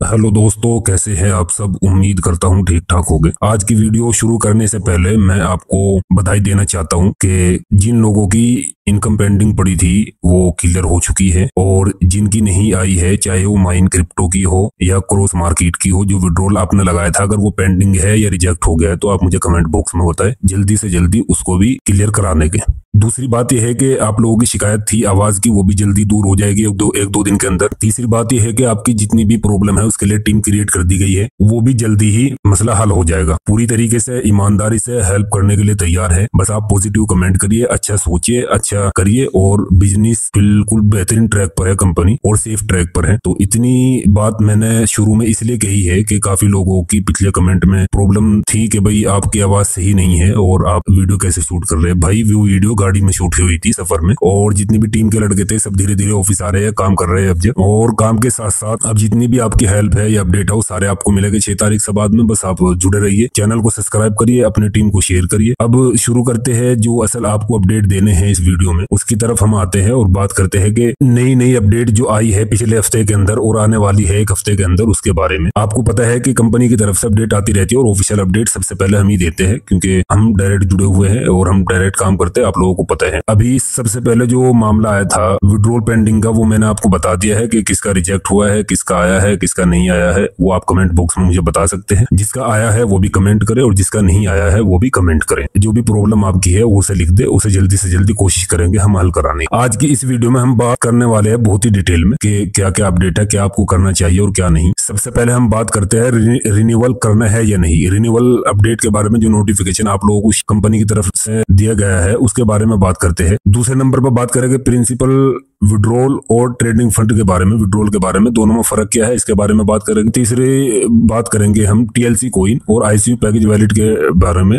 Hello दोस्तों, कैसे हैं आप सब। उम्मीद करता हूं ठीक ठाक होंगे। आज की वीडियो शुरू करने से पहले मैं आपको बधाई देना चाहता हूं कि जिन लोगों की इनकम पेंडिंग पड़ी थी वो क्लियर हो चुकी है, और जिनकी नहीं आई है, चाहे वो माइन क्रिप्टो की हो या क्रॉस मार्केट की हो, जो विड्रॉल आपने लगाया था, अगर वो पेंडिंग है या रिजेक्ट हो गया है तो आप मुझे कमेंट बॉक्स में बताएं, जल्दी से जल्दी उसको भी क्लियर कराने के। दूसरी बात यह है कि आप लोगों की शिकायत थी आवाज की, वो भी जल्दी दूर हो जाएगी एक दो दिन के अंदर। तीसरी बात यह है कि आपकी जितनी भी प्रॉब्लम है उसके लिए टीम क्रिएट कर दी गई है, वो भी जल्दी ही मसला हल हो जाएगा। पूरी तरीके से ईमानदारी से हेल्प करने के लिए तैयार है। बस आप पॉजिटिव कमेंट करिए, अच्छा सोचिए, अच्छा करिए, और बिजनेस बिल्कुल बेहतरीन ट्रैक पर है कंपनी, और सेफ ट्रैक पर है। तो इतनी बात मैंने शुरू में इसलिए कही है कि काफी लोगों की पिछले कमेंट में प्रॉब्लम थी कि भाई आपकी आवाज सही नहीं है और आप वीडियो कैसे शूट कर रहे हैं। भाई वो वीडियो गाड़ी में शूट हुई थी सफर में, और जितनी भी टीम के लड़के थे सब धीरे धीरे ऑफिस आ रहे हैं, काम कर रहे हैं अब। और काम के साथ साथ अब जितनी भी आपकी हेल्प है या अपडेट है वो सारे आपको मिलेंगे 6 तारीख से बाद में। बस आप जुड़े रहिए, चैनल को सब्सक्राइब करिए, अपनी टीम को शेयर करिए। अब शुरू करते हैं जो असल आपको अपडेट देने हैं इस वीडियो में, उसकी तरफ हम आते हैं और बात करते हैं कि नई नई अपडेट जो आई है पिछले हफ्ते के अंदर और आने वाली है एक हफ्ते के अंदर, उसके बारे में। आपको पता है कि कंपनी की तरफ से अपडेट आती रहती है और ऑफिशियल अपडेट सबसे पहले हम ही देते हैं, क्योंकि हम डायरेक्ट जुड़े हुए हैं और हम डायरेक्ट काम करते हैं, आप लोगों को पता है। अभी सबसे पहले जो मामला आया था विड्रॉल पेंडिंग का, वो मैंने आपको बता दिया है कि किसका रिजेक्ट हुआ है, किसका आया है, किसका नहीं आया है। वो आप कमेंट बॉक्स में मुझे बता सकते हैं। जिसका आया है वो भी कमेंट करे और जिसका नहीं आया है वो भी कमेंट करें। जो भी प्रॉब्लम आपकी है वो उसे लिख दे, उसे जल्दी से जल्दी कोशिश करेंगे हम हल कराने। आज की इस वीडियो में हम बात करने वाले हैं बहुत ही डिटेल में कि क्या क्या अपडेट है, क्या आपको करना चाहिए और क्या नहीं। सबसे पहले हम बात करते हैं रिन्यूअल करना है या नहीं। रिन्यूअल अपडेट के बारे में जो नोटिफिकेशन आप लोगों को कंपनी की तरफ से दिया गया है उसके बारे में बात करते हैं। दूसरे नंबर पर बात करेंगे प्रिंसिपल विड्रॉल और ट्रेडिंग फंड के बारे में, विड्रॉल के बारे में, दोनों में फर्क क्या है इसके बारे में बात करेंगे। तीसरी बात करेंगे हम टीएलसी कॉइन और आईसीयू पैकेज वैलेट के बारे में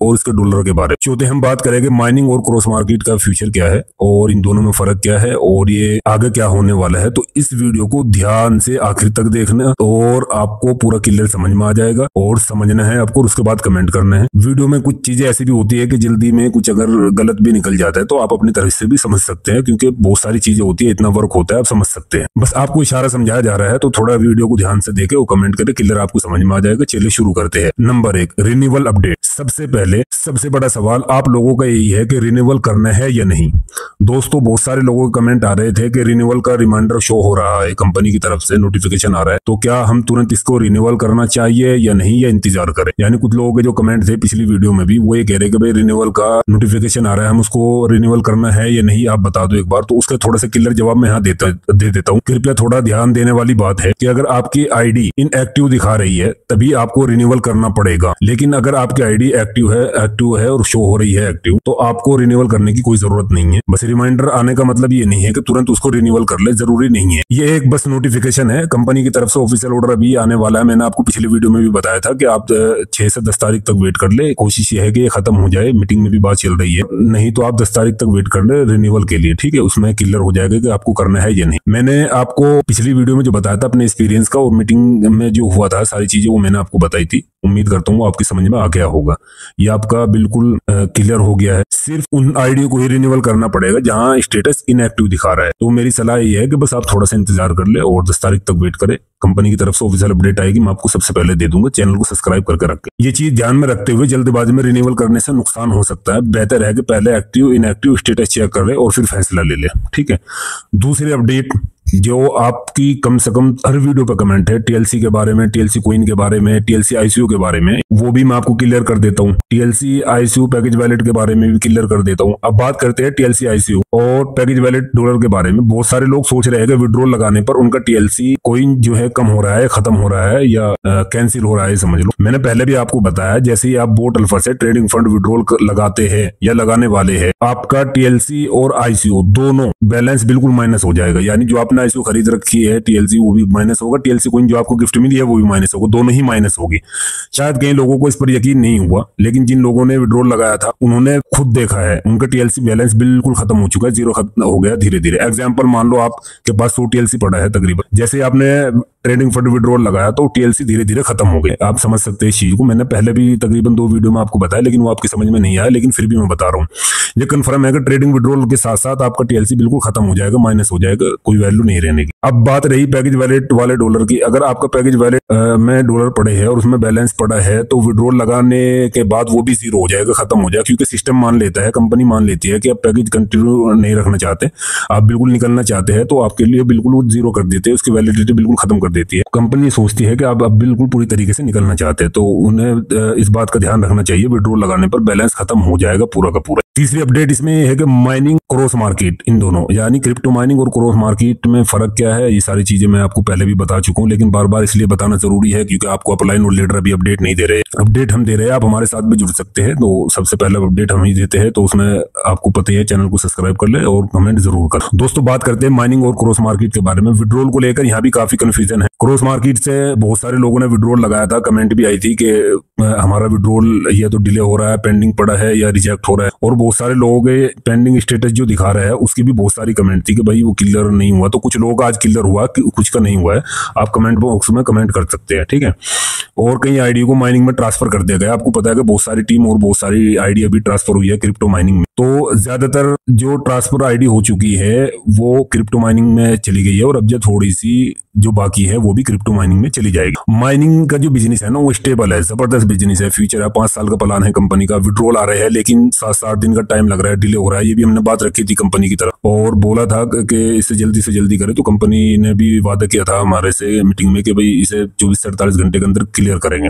और इसके डॉलर के बारे में। चौथे हम बात करेंगे माइनिंग और क्रॉस मार्केट का फ्यूचर क्या है और इन दोनों में फर्क क्या है और ये आगे क्या होने वाला है। तो इस वीडियो को ध्यान से आखिर तक देखना और आपको पूरा क्लियर समझ में आ जाएगा, और समझना है आपको, उसके बाद कमेंट करना है। वीडियो में कुछ चीजें ऐसी भी होती है कि जल्दी में कुछ अगर गलत भी निकल जाता है तो आप अपनी तरफ से भी समझ सकते हैं, क्योंकि बहुत सारी चीजें होती है, इतना वर्क होता है, आप समझ सकते हैं। बस आपको इशारा समझाया जा रहा है, तो थोड़ा वीडियो को ध्यान से देखे और कमेंट करे, क्लियर आपको समझ में आ जाएगा। चलिए शुरू करते हैं। Number 1, renewal update. सबसे पहले सबसे बड़ा सवाल आप लोगों का यही है कि रिन्यूअल करना है या नहीं। दोस्तों बहुत सारे लोगों के कमेंट आ रहे थे कि रिन्यूअल का रिमाइंडर शो हो रहा है, कंपनी की तरफ से नोटिफिकेशन आ रहा है, तो क्या हम तुरंत इसको रिन्यूअल करना चाहिए या नहीं, या इंतजार करें। यानी कुछ लोगों के जो कमेंट थे पिछली वीडियो में भी वो ये कह रहे कि भाई रिन्यूअल का नोटिफिकेशन आ रहा है, हम उसको रिन्यूअल करना है या नहीं, आप बता दो एक बार। तो उसका थोड़ा सा क्लियर जवाब मैं यहाँ दे देता हूँ। कृपया थोड़ा ध्यान देने वाली बात है कि अगर आपकी आईडी इनएक्टिव दिखा रही है तभी आपको रिन्यूअल करना पड़ेगा, लेकिन अगर आपकी आईडी एक्टिव है और शो हो रही है एक्टिव, तो आपको रिन्यूअल करने की कोई जरूरत नहीं है। बस रिमाइंडर आने का मतलब ये नहीं है कि तुरंत उसको रिन्यूअल कर ले, जरूरी नहीं है। ये एक बस नोटिफिकेशन है कंपनी की तरफ से, ऑफिशियल ऑर्डर अभी आने वाला है। मैंने आपको पिछली वीडियो में भी बताया था कि आप 6 से 10 तारीख तक वेट कर ले। कोशिश ये है कि ये खत्म हो जाए, मीटिंग में भी बात चल रही है, नहीं तो आप 10 तारीख तक वेट कर ले रिन्यूअल के लिए, ठीक है। उसमें क्लियर हो जाएगा कि आपको करना है या नहीं। मैंने आपको पिछली वीडियो में जो बताया था अपने एक्सपीरियंस का और मीटिंग में जो हुआ था सारी चीजें, वो मैंने आपको बताई थी। उम्मीद करता हूँ आपकी समझ में आ गया होगा, ये आपका बिल्कुल क्लियर हो गया है। सिर्फ उन आईडी को ही रिन्यूअल करना पड़ेगा जहां स्टेटस इनएक्टिव दिखा रहा है। तो मेरी सलाह ये है कि बस आप थोड़ा सा इंतजार कर ले और 10 तारीख तक वेट करें। कंपनी की तरफ से ऑफिशियल अपडेट आएगी, मैं आपको सबसे पहले दे दूंगा। चैनल को सब्सक्राइब करके रखें। ये चीज ध्यान में रखते हुए जल्दबाजी में रिन्यूअल करने से नुकसान हो सकता है। बेहतर है कि पहले एक्टिव इनएक्टिव स्टेटस चेक कर ले और फिर फैसला ले ले, ठीक है। दूसरी अपडेट जो आपकी कम से कम हर वीडियो पे कमेंट है, टीएलसी के बारे में, टीएलसी कॉइन के बारे में, टीएलसी आईसीयू के बारे में, वो भी मैं आपको क्लियर कर देता हूँ। टीएलसी आईसीयू पैकेज वैलेट के बारे में भी क्लियर कर देता हूँ। अब बात करते हैं टीएलसी आईसीयू और पैकेज वैलेट डॉलर के बारे में। बहुत सारे लोग सोच रहे हैं कि विड्रॉल लगाने पर उनका टीएलसी कॉइन जो है कम हो रहा है, खत्म हो रहा है या कैंसिल हो रहा है, समझ लो। मैंने पहले भी आपको बताया, जैसे ही आप बोट अल्फा से ट्रेडिंग फंड विड्रॉल लगाते हैं या लगाने वाले हैं, आपका टीएलसी और आईसीयू दोनों बैलेंस बिल्कुल माइनस हो जाएगा। यानी जो आपने आईसीयू खरीद रखी है टीएलसी वो भी माइनस होगा, टीएलसी कॉइन जो आपको गिफ्ट मिली है वो भी माइनस होगा, दोनों ही माइनस होगी। शायद कई लोगों को इस पर यकीन नहीं हुआ, लेकिन जिन लोगों ने विड्रॉल लगाया था उन्होंने खुद देखा है, उनका टीएलसी बैलेंस बिल्कुल खत्म हो चुका है, जीरो खत्म हो गया धीरे धीरे। एग्जांपल मान लो आपके पास 100 टीएलसी पड़ा है तकरीबन, जैसे आपने ट्रेडिंग फंड विड्रॉल लगाया तो टीएलसी धीरे धीरे खत्म हो गए। आप समझ सकते हैं इस चीज को, मैंने पहले भी तकरीबन 2 वीडियो में आपको बताया, लेकिन वो आपकी समझ में नहीं आया, लेकिन फिर भी मैं बता रहा हूँ। ये कंफर्म है कि ट्रेडिंग विड्रॉल के साथ साथ आपका टीएलसी बिल्कुल खत्म हो जाएगा, माइनस हो जाएगा, कोई वैल्यू नहीं रहने की। अब बात रही पैकेज वैलेट वाले डॉलर की। अगर आपका पैकेज वैलेट में डॉलर पड़े हैं और उसमें बैलेंस पड़ा है तो विड्रॉल लगाने के बाद वो भी जीरो हो जाएगा, खत्म हो जाएगा, क्योंकि सिस्टम मान लेता है, कंपनी मान लेती है कि आप पैकेज कंटिन्यू नहीं रखना चाहते, आप बिल्कुल निकलना चाहते हैं, तो आपके लिए बिल्कुल वो जीरो कर देते हैं, उसकी वैलिडिटी बिल्कुल खत्म कर देती है। कंपनी सोचती है कि आप अब बिल्कुल पूरी तरीके से निकलना चाहते हैं, तो उन्हें इस बात का ध्यान रखना चाहिए, विड्रॉल लगाने पर बैलेंस खत्म हो जाएगा पूरा का पूरा। तीसरी अपडेट इसमें है कि माइनिंग क्रॉस मार्केट, इन दोनों यानी क्रिप्टो माइनिंग और क्रॉस मार्केट में फर्क क्या है, ये सारी चीजें मैं आपको पहले भी बता चुका हूं, लेकिन बार बार इसलिए बताना जरूरी है क्योंकि आपको अपलाइन और लीडर अभी अपडेट नहीं दे रहे। अपडेट हम दे रहे हैं, आप हमारे साथ भी जुड़ सकते हैं, तो सबसे पहले अपडेट हम ही देते हैं, तो उसमें आपको पता है, चैनल को सब्सक्राइब कर ले और कमेंट जरूर कर। दोस्तों बात करते हैं माइनिंग और क्रॉस मार्केट के बारे में। विड्रॉल को लेकर यहाँ भी काफी कंफ्यूजन है। क्रॉस मार्केट से बहुत सारे लोगों ने विड्रॉल लगाया था, कमेंट भी आई थी कि हमारा विड्रॉल या तो डिले हो रहा है, पेंडिंग पड़ा है या रिजेक्ट हो रहा है, और बहुत सारे लोगों के पेंडिंग स्टेटस जो दिखा रहा है उसकी भी बहुत सारी कमेंट थी कि भाई वो क्लियर नहीं हुआ। तो कुछ लोगों का आज क्लियर हुआ, कुछ का नहीं हुआ है, आप कमेंट बॉक्स में कमेंट कर सकते हैं, ठीक है। और कई आईडी को माइनिंग में ट्रांसफर कर दिया गया। आपको पता है कि बहुत सारी टीम और बहुत सारी आईडी अभी ट्रांसफर हुई है क्रिप्टो माइनिंग में, तो ज्यादातर जो ट्रांसफर आईडी हो चुकी है वो क्रिप्टो माइनिंग में चली गई है, और अब जो थोड़ी सी जो बाकी है वो भी क्रिप्टो माइनिंग में चली जाएगी। माइनिंग का जो बिजनेस है ना वो स्टेबल है, जबरदस्त बिजनेस है, फ्यूचर है, 5 साल का प्लान है कंपनी का। विड्रॉल आ रहे हैं लेकिन 7-8 दिन का टाइम लग रहा है, डिले हो रहा है, ये भी हमने बात रखी थी कंपनी की तरफ, और बोला था कि इसे जल्दी से जल्दी करे, तो कंपनी ने भी वादा किया था हमारे से मीटिंग में कि भाई इसे 24 से 48 घंटे के अंदर क्लियर करेंगे।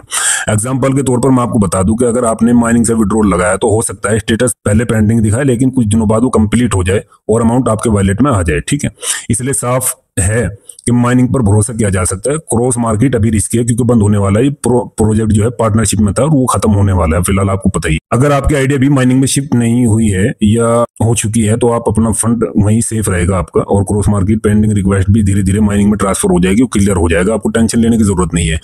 एग्जाम्पल के तौर पर मैं आपको बता दूं कि अगर आपने माइनिंग से विड्रॉल लगाया तो हो सकता है स्टेटस पहले पेंडिंग दिखाए, लेकिन कुछ दिनों बाद वो कंप्लीट हो जाए और अमाउंट आपके वॉलेट में आ जाए, ठीक है। इसलिए साफ है कि माइनिंग पर भरोसा किया जा सकता है। क्रॉस मार्केट अभी रिस्की है क्योंकि बंद होने वाला है, प्रोजेक्ट जो है पार्टनरशिप में था और वो खत्म होने वाला है फिलहाल, आपको पता ही। अगर आपकी आइडिया भी माइनिंग में शिफ्ट नहीं हुई है या हो चुकी है तो आप अपना फंड वहीं सेफ रहेगा आपका, और क्रॉस मार्केट पेंडिंग रिक्वेस्ट भी धीरे धीरे माइनिंग में ट्रांसफर हो जाएगी, वो क्लियर हो जाएगा, आपको टेंशन लेने की जरूरत नहीं है।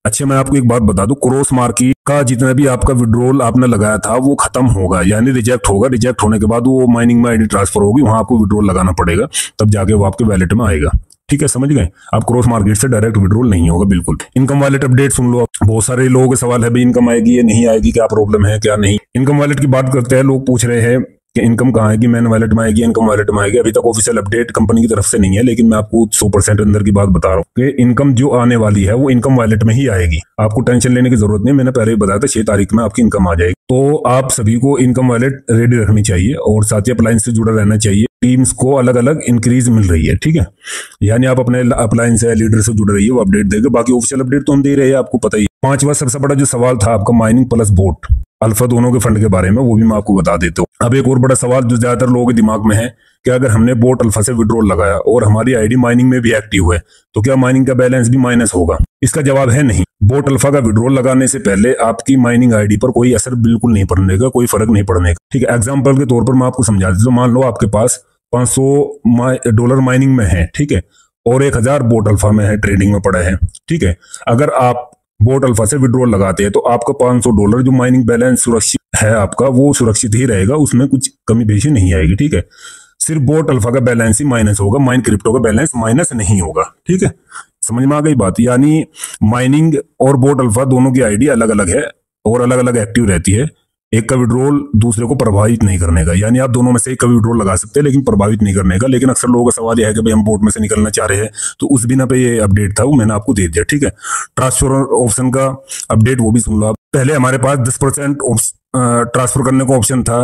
अच्छा, मैं आपको एक बात बता दूं, क्रॉस मार्केट का जितना भी आपका विड्रॉल आपने लगाया था वो खत्म होगा, यानी रिजेक्ट होगा। रिजेक्ट होने के बाद वो माइनिंग में आईडी ट्रांसफर होगी, वहां आपको विड्रॉल लगाना पड़ेगा, तब जाके वो आपके वैलेट में आएगा, ठीक है, समझ गए। आप क्रॉस मार्केट से डायरेक्ट विड्रॉल नहीं होगा बिल्कुल। इनकम वॉलेट अपडेट सुन लो। बहुत सारे लोगों के सवाल है भाई इनकम आएगी या नहीं आएगी, क्या प्रॉब्लम है क्या नहीं। इनकम वॉलेट की बात करते हैं, लोग पूछ रहे हैं कि इनकम कहाँ आएगी, मैन वॉलेट में आएगी, इनकम वॉलेट में आएगी। अभी तक ऑफिशियल अपडेट कंपनी की तरफ से नहीं है, लेकिन मैं आपको 100% अंदर की बात बता रहा हूँ कि इनकम जो आने वाली है वो इनकम वॉलेट में ही आएगी, आपको टेंशन लेने की जरूरत नहीं। मैंने पहले ही बताया था 6 तारीख में आपकी इनकम आ जाएगी, तो आप सभी को इनकम वॉलेट रेडी रखनी चाहिए और साथ ही अपलायंस से जुड़ा रहना चाहिए। टीम्स को अलग अलग इंक्रीज मिल रही है, ठीक है, यानी आप अपने अपलायंस से लीडर से जुड़ रही है, वो अपडेट देगा। बाकी ऑफिशियल अपडेट तो हम दे रहे हैं, आपको पता ही। 5वां सबसे बड़ा जो सवाल था आपका माइनिंग प्लस बोट अल्फा दोनों के फंड के बारे में, वो भी मैं आपको बता देता हूँ। अब एक और बड़ा सवाल जो ज्यादातर लोगों के दिमाग में है कि अगर हमने बोट अल्फा से विड्रॉल लगाया और हमारी आईडी माइनिंग में भी एक्टिव है तो क्या माइनिंग का बैलेंस भी माइनस होगा? इसका जवाब है नहीं। बोट अल्फा का विड्रॉल लगाने से पहले आपकी माइनिंग आईडी पर कोई असर बिल्कुल नहीं पड़ने का, कोई फर्क नहीं पड़ने का, ठीक है। एग्जाम्पल के तौर पर मैं आपको समझा देता हूं। मान लो आपके पास $500 माइनिंग में है, ठीक है, और 1000 बोट अल्फा में है, ट्रेडिंग में पड़ा है, ठीक है। अगर आप बोट अल्फा से विड्रॉल लगाते हैं तो आपका $500 जो माइनिंग बैलेंस सुरक्षित है आपका, वो सुरक्षित ही रहेगा, उसमें कुछ कमी पेशी नहीं आएगी, ठीक है। सिर्फ बोट अल्फा का बैलेंस ही माइनस होगा, माइन क्रिप्टो का बैलेंस माइनस नहीं होगा, ठीक है। समझ में आ गई बात? यानी माइनिंग और बोट अल्फा दोनों की आईडी अलग अलग है और अलग अलग एक्टिव रहती है। एक का विड्रॉल दूसरे को प्रभावित नहीं करने का, यानी आप दोनों में से एक का विड्रॉल लगा सकते हैं लेकिन प्रभावित नहीं करने का। लेकिन अक्सर लोगों का सवाल यह है कि भाई हम बोट में से निकलना चाह रहे हैं, तो उस बिना पे ये अपडेट था, वो मैंने आपको दे दिया, ठीक है। ट्रांसफर ऑप्शन का अपडेट वो भी सुन लो आप। पहले हमारे पास 10% ट्रांसफर करने का ऑप्शन था,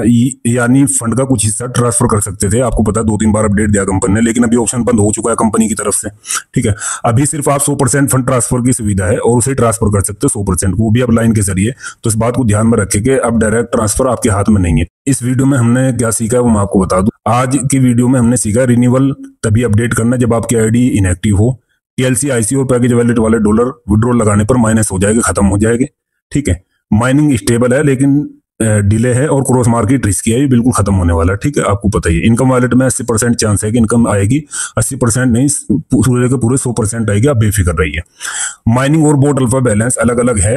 यानी फंड का कुछ हिस्सा ट्रांसफर कर सकते थे। आपको पता है 2-3 बार अपडेट दिया कंपनी ने, लेकिन अभी ऑप्शन बंद हो चुका है कंपनी की तरफ से, ठीक है। अभी सिर्फ आप 100% फंड ट्रांसफर की सुविधा है और उसे ट्रांसफर कर सकते हो 100%, वो भी अब लाइन के जरिए। तो इस बात को ध्यान में रखें कि अब डायरेक्ट ट्रांसफर आपके हाथ में नहीं है। इस वीडियो में हमने क्या सीखा है वो मैं आपको बता दूं। आज की वीडियो में हमने सीखा रिन्यूअल तभी अपडेट करना जब आपकी आईडी इनएक्टिव हो। टीएलसी, आईसी और पैकेज वैलेट वाले डॉलर विड्रॉल लगाने पर माइनस हो जाएगा, खत्म हो जाएंगे, ठीक है। माइनिंग स्टेबल है लेकिन डिले है, और क्रॉस मार्केट रिस्की है, ये बिल्कुल खत्म होने वाला है, ठीक है, आपको पता ही है। इनकम वॉलेट में 80% चांस है कि इनकम आएगी, 80% नहीं, पूरे के पूरे 100% आएगी, आप बेफिक्र रहिए। माइनिंग और बोट अल्फा बैलेंस अलग अलग है,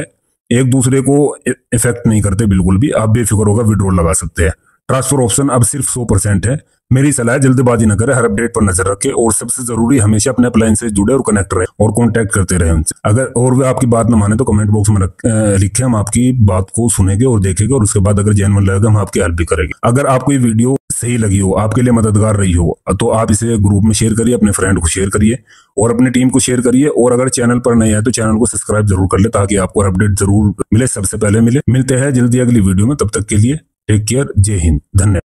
एक दूसरे को इफेक्ट नहीं करते बिल्कुल भी, आप बेफिक्र होकर विड्रॉल लगा सकते हैं, ट्रांसफर ऑप्शन अब सिर्फ 100% है। मेरी सलाह है जल्दबाजी न करें, हर अपडेट पर नजर रखें और सबसे जरूरी हमेशा अपने अप्लायंस से जुड़े और कनेक्ट रहे और कांटेक्ट करते रहे उनसे। अगर और वे आपकी बात न माने तो कमेंट बॉक्स में लिखे, हम आपकी बात को सुनेंगे और देखेंगे और उसके बाद अगर जेन्युइन लगेगा हम आपकी हेल्प भी करेंगे। अगर आपको ये वीडियो सही लगी हो, आपके लिए मददगार रही हो, तो आप इसे ग्रुप में शेयर करिए, अपने फ्रेंड को शेयर करिए और अपनी टीम को शेयर करिए। और अगर चैनल पर नए हैं तो चैनल को सब्सक्राइब जरूर कर ले ताकि आपको अपडेट जरूर मिले, सबसे पहले मिले। मिलते हैं जल्दी अगली वीडियो में, तब तक के लिए टेक केयर, जय हिंद, धन्यवाद।